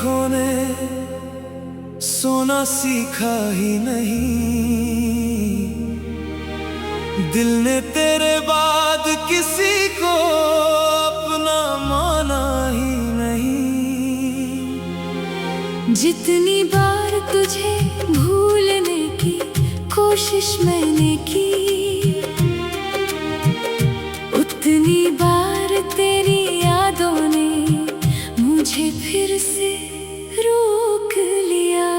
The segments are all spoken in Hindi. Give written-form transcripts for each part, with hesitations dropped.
आंखों ने सोना सीखा ही नहीं, दिल ने तेरे बाद किसी को अपना माना ही नहीं। जितनी बार तुझे भूलने की कोशिश मैंने की, उतनी बार तेरी यादों ने मुझे फिर से रोक लिया।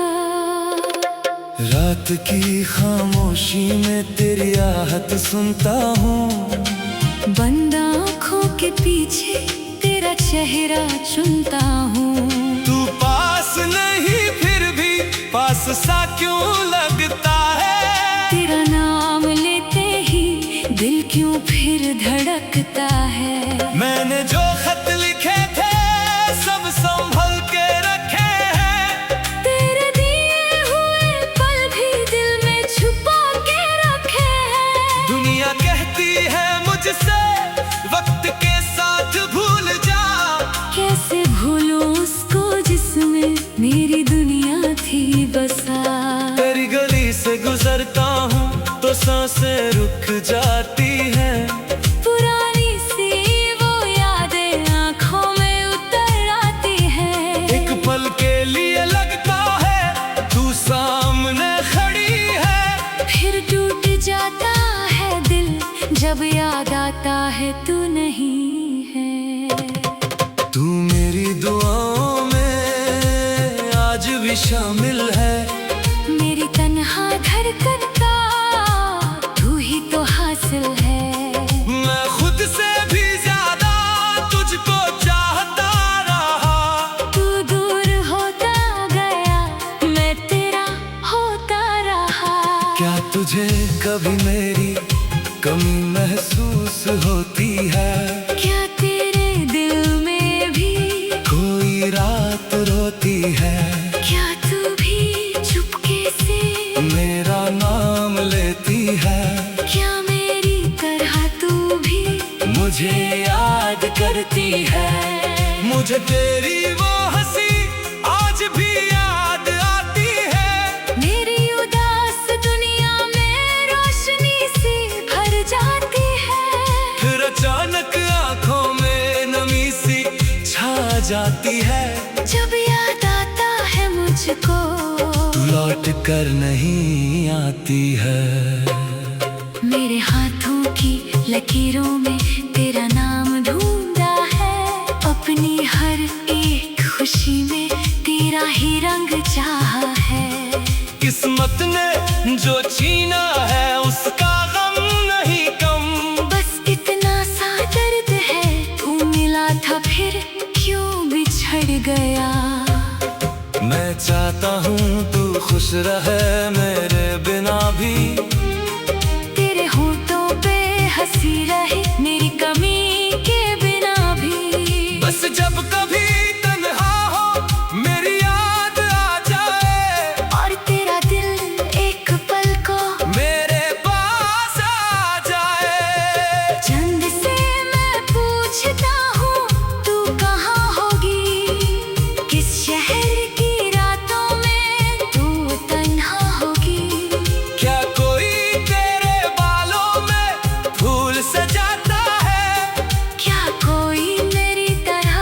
रात की खामोशी में तेरी आहट सुनता हूँ, बंद आँखों के पीछे तेरा चेहरा चुनता हूँ। तू पास नहीं फिर भी पास सा क्यों लगता है, तेरा नाम लेते ही दिल क्यों फिर धड़कता है। मैंने जो खत लिखे थे सब संभल के रखे हैं, तेरे दिए हुए पल भी दिल में छुपा के रखे हैं। दुनिया कहती है मुझसे वक्त के साथ भूल जा, कैसे भूलूं उसको जिसमें मेरी दुनिया थी बसा। तेरी गली से गुजरता हूँ तो सांसें रुक जाती हैं, पुरानी सी वो यादें आँखों में उतर आती हैं। एक पल के लिए लगता है तू सामने खड़ी है, फिर टूट जाता है दिल जब याद आता है तू नहीं है। तू मेरी दुआओं में आज भी शामिल है, मेरी तन्हा धड़कन का तू ही तो हासिल है। मैं खुद से भी ज्यादा तुझको चाहता रहा, तू दूर होता गया मैं तेरा होता रहा। क्या तुझे कभी मेरी कमी महसूस होती है, क्या तेरे दिल में भी कोई रात रोती है, क्या तू भी चुपके से मेरा नाम लेती है, क्या मेरी तरह तू भी मुझे याद करती है, मुझे तेरी वो हंसी आज भी याद आती है। मेरी उदास दुनिया में रोशनी सी भर जाती है। फिर अचानक आंखों में नमी सी छा जाती है, जब याद आता है मुझको तू लौट कर नहीं आती है। मेरे हाथों की लकीरों में तेरा नाम ढूंढा है, अपनी हर एक खुशी में तेरा ही रंग चाहा है। किस्मत ने जो छीना है उसका गम नहीं कम, बस इतना सा दर्द है तू मिला था फिर क्यों बिछड़ गया। मैं चाहता हूँ तू खुश रहे मेरे बिना भी, तेरे होठों पे हंसी रहे मेरी कमी के बिना भी। बस जब कभी तन्हा हो मेरी याद आ जाए, और तेरा दिल एक पल को मेरे पास आ जाए। चंद से मैं पूछता हूँ तू कहाँ होगी, किस शहर की रातों में तू तन्हा होगी। क्या कोई तेरे बालों में फूल सजाता है, क्या कोई मेरी तरह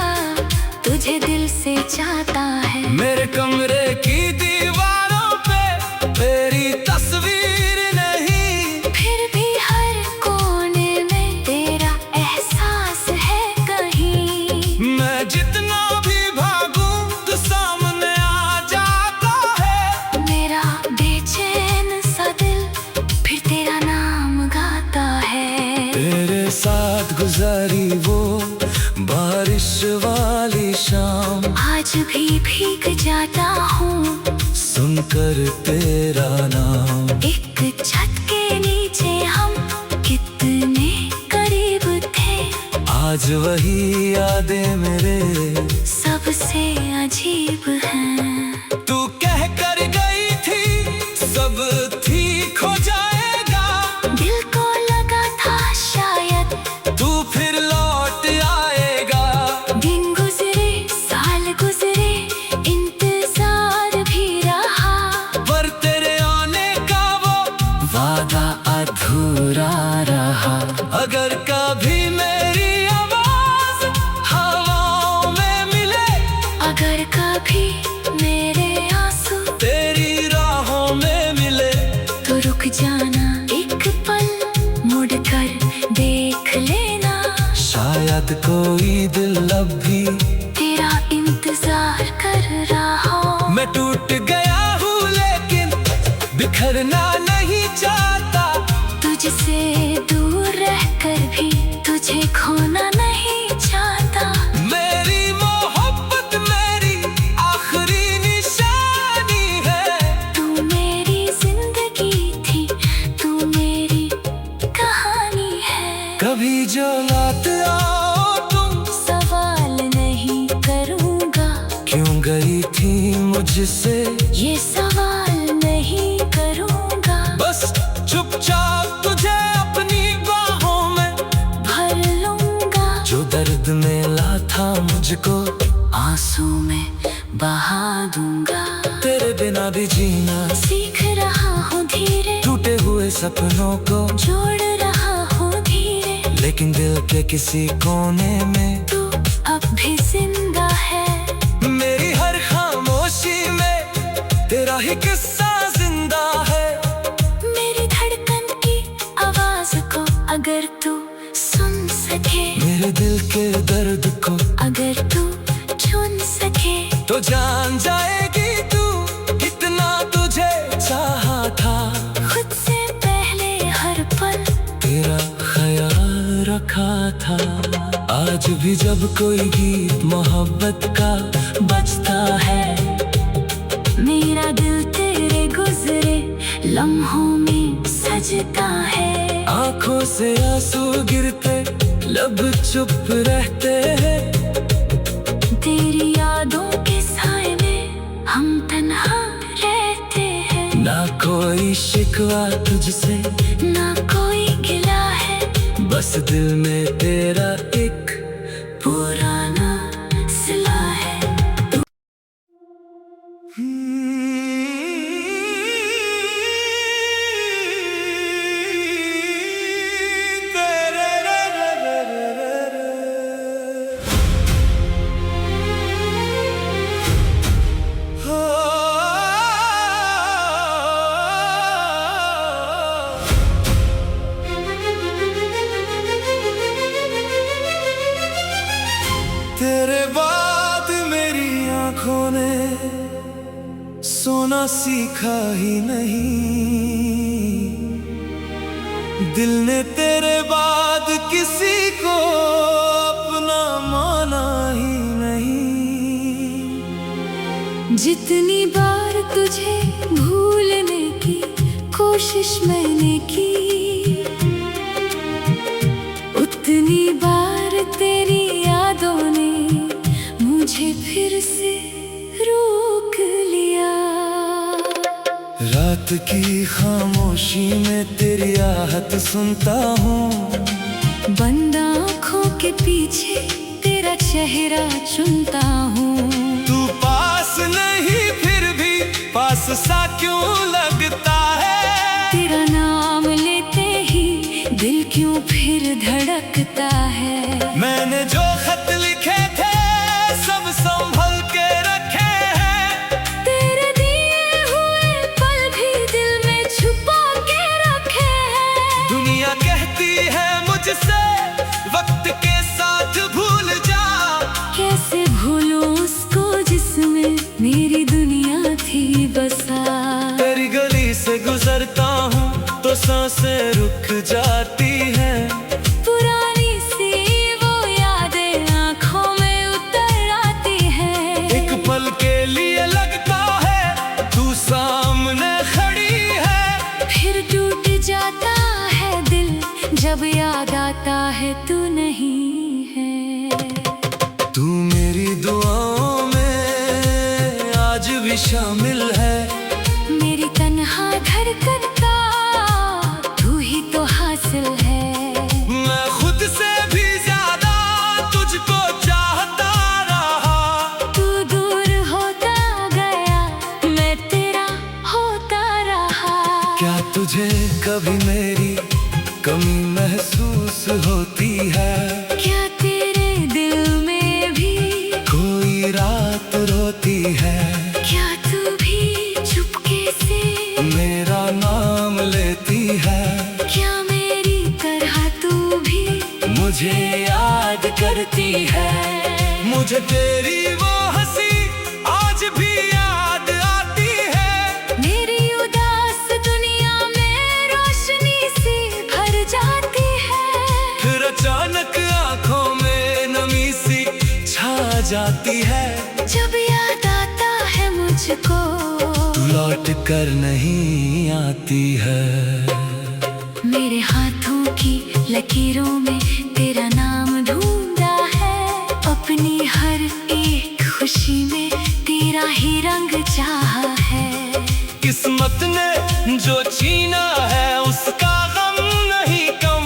तुझे दिल से चाहता है। मेरे कमरे की दीवारों पे तेरी तस्वीर नहीं, फिर भी हर कोने में तेरा एहसास है कहीं। मैं जितना भी भागूं तो सामने आ जाता है, मेरा बेचैन सा दिल फिर तेरा नाम गाता है। तेरे साथ गुजारी वो बारिश वाली शाम, आज भी भीग जाता हूँ सुनकर तेरा नाम। एक छत के नीचे हम कितने करीब थे, आज वही यादें मेरे सबसे अजीब हैं। तू कह कर गई थी सब ठीक हो जाएगा, दिल को लगा था शायद तू फिर लौट आएगा। दिन गुजरे साल गुजरे इन कभी मेरे आंसू तेरी राहों में मिले तो रुक जाना एक पल, मुड़ कर देख लेना। शायद कोई दिल अब भी तेरा इंतजार कर रहा हो। मैं टूट गया हूँ लेकिन बिखरना नहीं चाहता। तुझसे दूर रहकर भी तुझे खोना नहीं चाहता। मेरी मोहब्बत मेरी आखिरी निशानी है। तू मेरी जिंदगी थी, तू मेरी कहानी है। कभी जो रात आओ तुम सवाल नहीं करूँगा क्यों गई थी मुझसे, ये सवाल नहीं करूँगा। बस चुपचाप तुझे अपनी बाहों में भर लूँगा। जो दर्द मिला था मुझको आंसू में बहा दूंगा। तेरे बिना भी जीना सीख रहा हूँ धीरे, टूटे हुए सपनों को जोड़ रहा हूँ धीरे। लेकिन दिल के किसी कोने में तू अब भी जिंदा है। मेरी हर खामोशी में तेरा ही किस्सा जिंदा है। मेरी धड़कन की आवाज को अगर तू सुन सके, मेरे दिल के दर्द को अगर तू छून सके, तो जान जाएगी तू इतना तुझे चाहा था। खुद से पहले हर पल तेरा ख्याल रखा था। आज भी जब कोई गीत मोहब्बत का बजता है, मेरा दिल तेरे गुजरे लम्हों में सजता है। आंखों से आंसू गिरते लब चुप रहते हैं। तेरी यादों के साए में हम तन्हा रहते हैं। ना कोई शिकवा तुझसे ना कोई गिला है, बस दिल में तेरा एक पुराना सिला है। तेरे बाद मेरी आंखों ने सोना सीखा ही नहीं। दिल ने तेरे बाद किसी को अपना माना ही नहीं। जितनी बार तुझे भूलने की कोशिश मैंने की, उतनी बार तेरी यादों ने मुझे फिर से रोक लिया। रात की खामोशी में तेरी आहट सुनता हूँ। बंद आँखों के पीछे तेरा चेहरा चुनता हूँ। तू पास नहीं फिर भी पास सा क्यों लगता है। तेरा नाम लेते ही दिल क्यों फिर धड़कता है। मैंने जो खत लिखे थे सब संभल के रखे हैं। तेरे दिए हुए पल भी दिल में छुपा के रखे हैं। दुनिया कहती है मुझसे वक्त के साथ भूल जा। कैसे भूलूं उसको जिसमें मेरी दुनिया थी बसा। तेरी गली से गुजरता हूँ तो सांसें रुक जाती हैं। पुरानी सी वो यादें आँखों में उतर आती हैं। एक पल के लिए लगता है तू सामने खड़ी है। फिर टूट जाता है दिल जब याद आता है तू नहीं है। तू मेरी दुआओं में आज भी शामिल है। मेरी तन्हा धड़कन का तू ही तो हासिल है। मैं खुद से भी ज्यादा तुझको चाहता रहा। तू दूर होता गया, मैं तेरा होता रहा। क्या तुझे कभी मेरी कमी महसूस होती है। क्या तेरे दिल में भी कोई रात रोती है। क्या तू भी चुपके से मेरा नाम लेती है। क्या मेरी तरह तू भी मुझे याद करती है। मुझे तेरी वो हंसी आज भी याद आती है। मेरी उदास दुनिया में रोशनी सी भर जाती है। फिर अचानक आंखों में नमी सी छा जाती है। जब याद आता है मुझको तू लौट कर नहीं आती है। मेरे हाथों की लकीरों में तेरा नाम ढूंढा है। अपनी हर एक खुशी में तेरा ही रंग चाहा है। किस्मत ने जो छीना है उसका गम नहीं कम।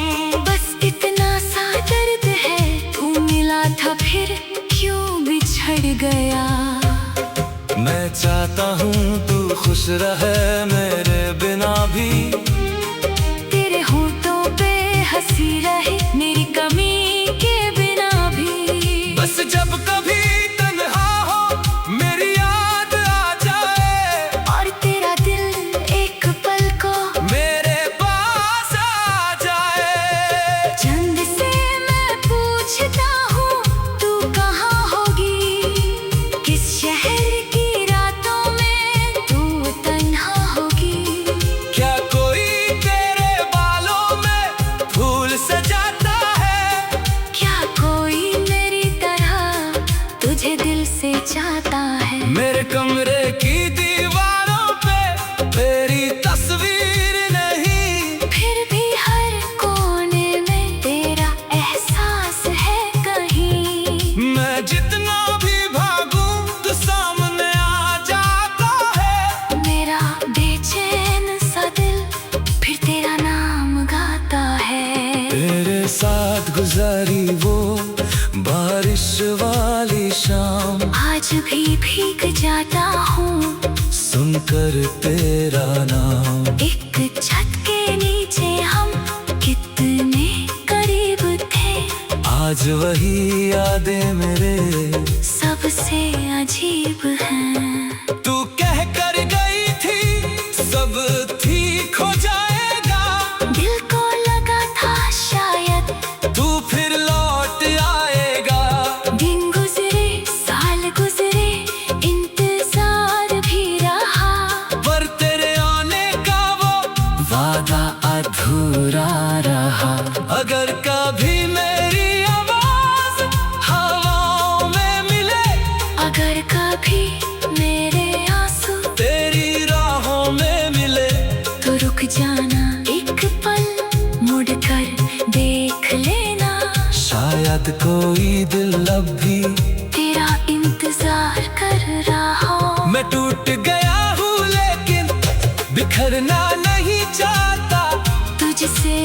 बस इतना सा दर्द है, तू मिला था फिर क्यों बिछड़ गया। मैं चाहता हूँ तू खुश रहे मेरे बिना भी। तेरे होठों पे हंसी रहे मेरी कमी के बिना भी। बस जब कभी तन्हा हो मेरी याद आ जाए और तेरा दिल एक पल को मेरे पास आ जाए। चंद से मैं पूछता हूँ तू कहाँ होगी। किस शहर की रातों में तू तन्हा होगी। क्या कोई तेरे बालों में फूल सजाता है। क्या कोई मेरी तरह तुझे दिल से चाहता है। मेरे कमरे की दीवारों पे तेरी तस्वीर नहीं। फिर भी हर कोने में तेरा एहसास है कहीं। मैं जितना भी भागूं तू सामने आ जाता है। मेरा बेचैन सा दिल फिर तेरा नाम गाता है। तेरे साथ गुजारी वो बारिश वाली शाम आज भी भीग जाता हूँ सुनकर तेरा नाम। एक छत के नीचे हम कितने करीब थे। आज वही यादें मेरे सबसे अजीब हैं। तू कह कर गई थी सब ठीक हो जाएगा। दिल को लगा था शायद तू फिर लौट आएगा। दिन गुजरे साल गुजरे इंतजार भी रहा। पर तेरे आने का वो वादा अधूरा रहा। अगर कभी मेरी आवाज हवाओं में मिले। अगर कभी मेरे आंसू तेरी राहों में मिले। तो रुक जाना एक पल मुड़ कर देख लेना। शायद कोई दिल अब भी तेरा इंतजार कर रहा हो। मैं टूट गया हूँ लेकिन बिखरना नहीं चाहता। तुझसे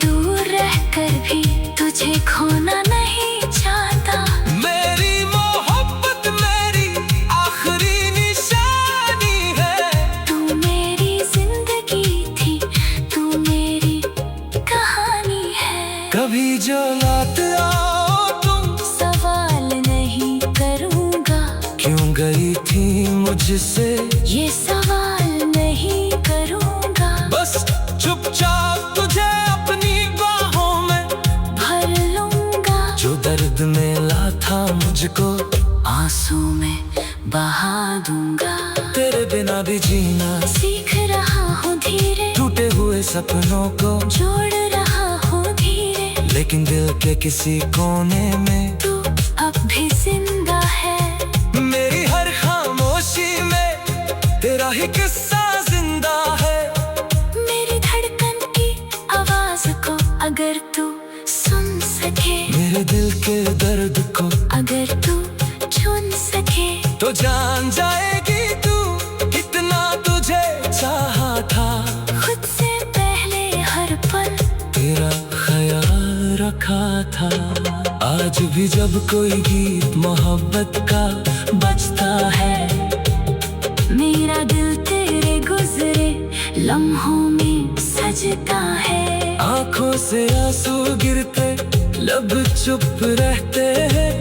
दूर रहकर भी तुझे खोना नहीं चाहता। मेरी मोहब्बत मेरी आखिरी निशानी है। तू मेरी जिंदगी थी, तू मेरी कहानी है। कभी जो लौट आओ तुम सवाल नहीं करूँगा क्यों गई थी मुझसे। ये सवाल नहीं करूँगा। बस चुपचाप तुझे अपनी बाहों में भर लूँगा। जो दर्द मिला था मुझको आंसू में बहा दूंगा। तेरे बिना भी जीना सीख रहा हूँ धीरे। टूटे हुए सपनों को जोड़ रहा हूँ धीरे। लेकिन दिल के किसी कोने में तू अब भी जिंदा है। मेरी हर खामोशी में तेरा ही किस्सा जिंदा है। मेरी धड़कन की आवाज को अगर तू सुन सके। मेरे दिल के दर्द को अगर तू चुन सके। तो जान जाएगी तू कितना तुझे चाहा था। खुद से पहले हर पल तेरा ख्याल रखा था। आज भी जब कोई गीत मोहब्बत का बजता है। मेरा दिल तेरे गुजरे लम्हों में सजता है। आंखों से आंसू गिरते लब चुप रहते हैं।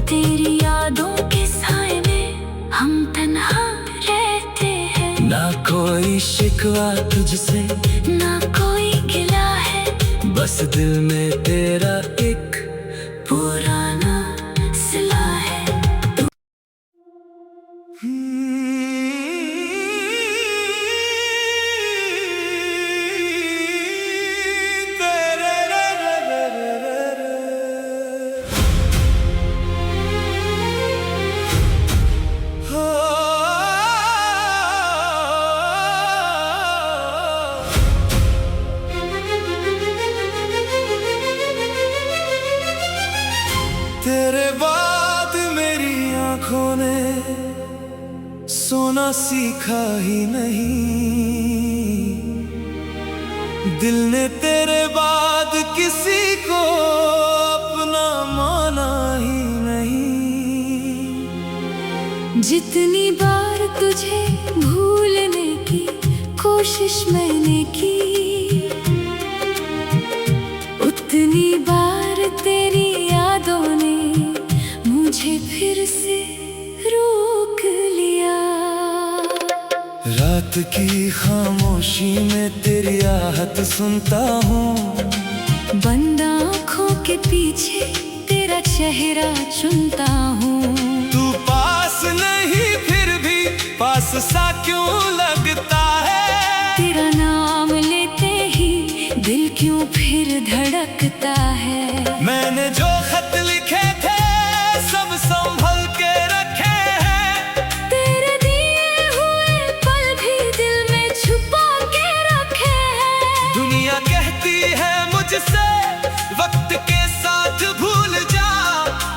तेरी यादों के साथ कोई शिकवा तुझसे, ना कोई गिला है, बस दिल में तेरा एक पुराना सिला है। तेरे बाद मेरी आंखों ने सोना सीखा ही नहीं, दिल ने तेरे बाद किसी को अपना माना ही नहीं। जितनी बार तुझे भूलने की कोशिश मैंने की, उतनी बार तेरी यादों ने मुझे फिर से रोक लिया। रात की खामोशी में तेरी आहट सुनता हूँ, बंद आँखों के पीछे तेरा चेहरा चुनता हूँ। तू पास नहीं फिर भी पास सा क्यों लगता है, तेरा नाम लेते ही दिल क्यों फिर धड़कता है। मैंने जो खत लिखे थे सब संभल के रखे हैं, तेरे दिए हुए पल भी दिल में छुपा के रखे हैं। दुनिया कहती है मुझसे वक्त के साथ भूल जा,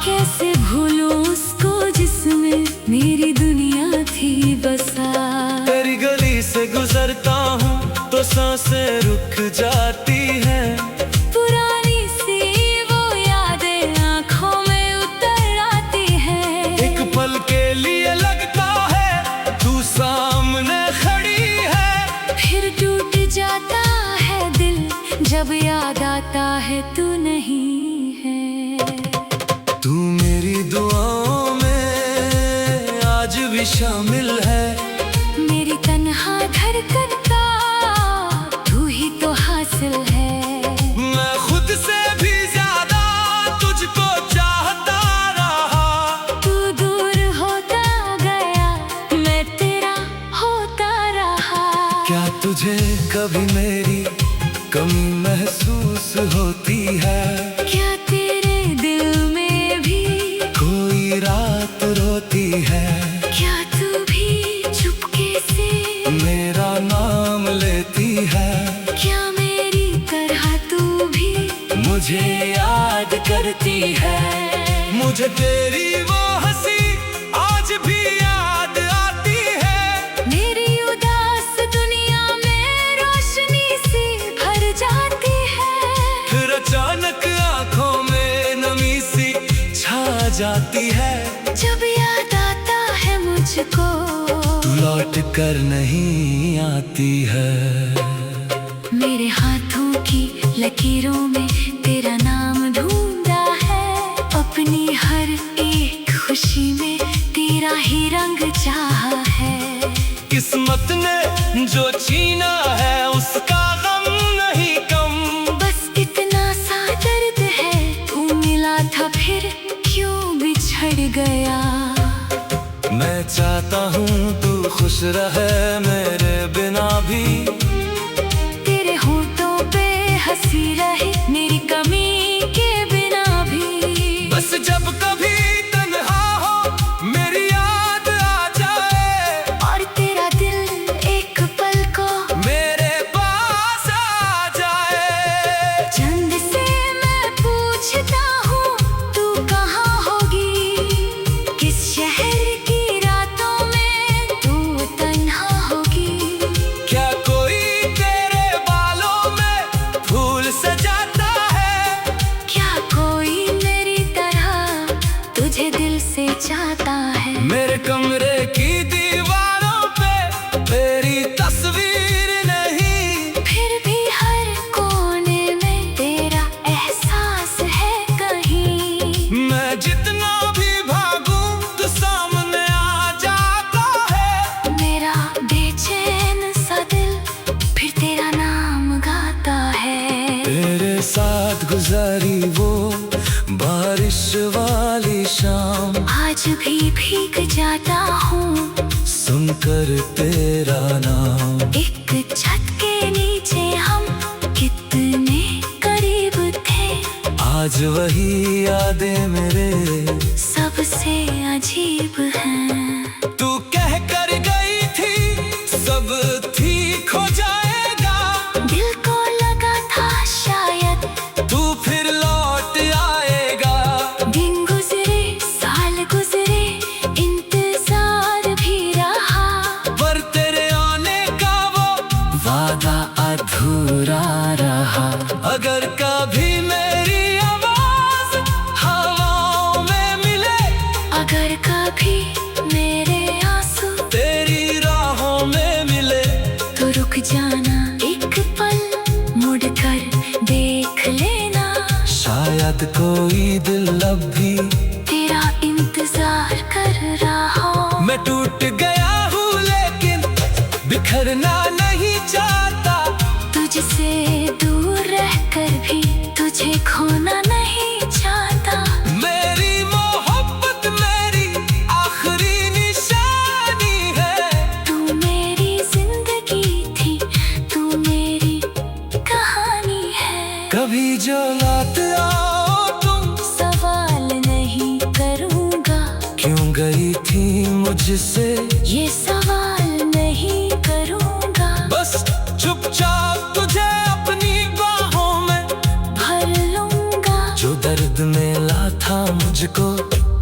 कैसे भूलूं उसको जिसमें मेरी दुनिया थी बसा। तेरी गली से गुजरता हूँ तो सांसें रुक जाती हैं, पुरानी सी वो यादें आँखों में उतर आती है। एक पल के लिए लगता है तू सामने खड़ी है, फिर टूट जाता है दिल जब याद आता है तू नहीं है। तू मेरी दुआओं में आज भी शामिल है, मेरी तन्हा धड़कन का तू ही तो हासिल है। मैं खुद से भी ज्यादा तुझको चाहता रहा, तू दूर होता गया मैं तेरा होता रहा। क्या तुझे कभी मेरी कमी महसूस होती है, क्या तेरे दिल में भी कोई रात रोती है, क्या तू भी चुपके से मेरा नाम लेती है, क्या मेरी तरह तू भी मुझे याद करती है, मुझे तेरी वो हंसी आज भी याद आती है, मेरी उदास दुनिया में रोशनी सी भर जाती है। फिर अचानक आंखों में नमी सी छा जाती है, जब याद आता है मुझको तू लौट कर नहीं आती है। मेरे हाथों की लकीरों में तेरा नाम ढूंढा है, अपनी हर एक खुशी में तेरा ही रंग चाहा है। किस्मत ने जो छीना है उसका गम नहीं कम, बस इतना सा दर्द है तू मिला था फिर क्यों बिछड़ गया। मैं चाहता हूँ तू खुश रहे मेरे बिना भी, तेरे होठों पे हंसी रहे मेरी कमी के बिना भी। बस जब कभी तन्हा हो मेरी याद आ जाए, और तेरा दिल एक पल को मेरे पास आ जाए। चंद से मैं पूछता हूँ तू कहाँ होगी, किस शहर की रातों में तू तन्हा होगी। क्या कोई तेरे बालों में फूल सजाता है, क्या कोई मेरी तरह जाता हूँ सुनकर तेरा नाम। एक छत के नीचे हम कितने करीब थे, आज वही यादें मेरे सबसे अजीब हैं। तू कह कर गई थी सब ठीक हो जाएगा, दिल को लगा था शायद तू फिर लौट आएगा। दिन गुजरे साल गुजरे इंतजार भी रहा, पर तेरे आने का वो वादा अधूरा रहा। अगर कभी मेरी आवाज हवाओं में मिले, अगर कभी मेरे आंसू तेरी राहों में मिले, तो रुक जाना एक पल, मुड़कर देख लेना। शायद कोई दिल अब भी तेरा इंतजार कर रहा हो। मैं टूट गया हूँ लेकिन बिखरना नहीं चाहता, तुझसे दूर रहकर भी तुझे खोना नहीं चाहता। मेरी मोहब्बत मेरी आखिरी निशानी है। तू मेरी जिंदगी थी, तू मेरी कहानी है। कभी जो रात आओ तुम, सवाल नहीं करूँगा क्यों गई थी मुझसे, ये सवाल नहीं करूँगा। बस चुपचाप तुझे अपनी बाहों में भर लूँगा, जो दर्द मिला था मुझको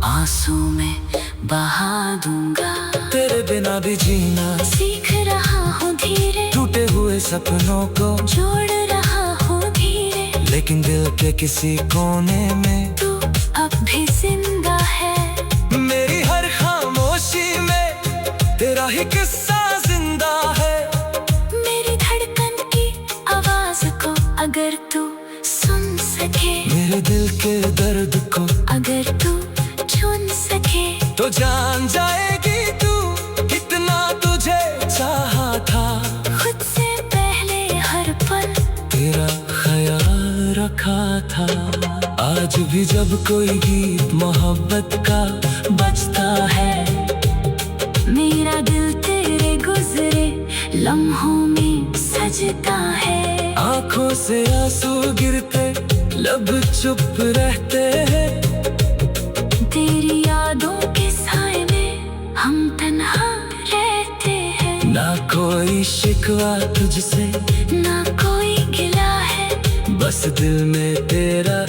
आंसू में बहा दूंगा। तेरे बिना भी जीना सीख रहा हूँ धीरे, टूटे हुए सपनों को जोड़ रहा हूँ धीरे। लेकिन दिल के किसी कोने में तू अब भी जिंदा है, मेरी हर खामोशी में तेरा ही किस्सा जिंदा है। मेरी धड़कन की आवाज को अगर तू सुन सके, मेरे दिल के दर्द को अगर तू चुन सके, तो जान जाएगी तू कितना तुझे चाहा था। खुद से पहले हर पल तेरा ख्याल रखा था। आज भी जब कोई गीत मोहब्बत का बजता है, मेरा दिल तेरे गुजरे लम्हों में सजता है। आंखों से आंसू गिरते लब चुप रहते हैं, तेरी यादों के साए में हम तन्हा रहते हैं। ना कोई शिकवा तुझसे ना कोई गिला है, बस दिल में तेरा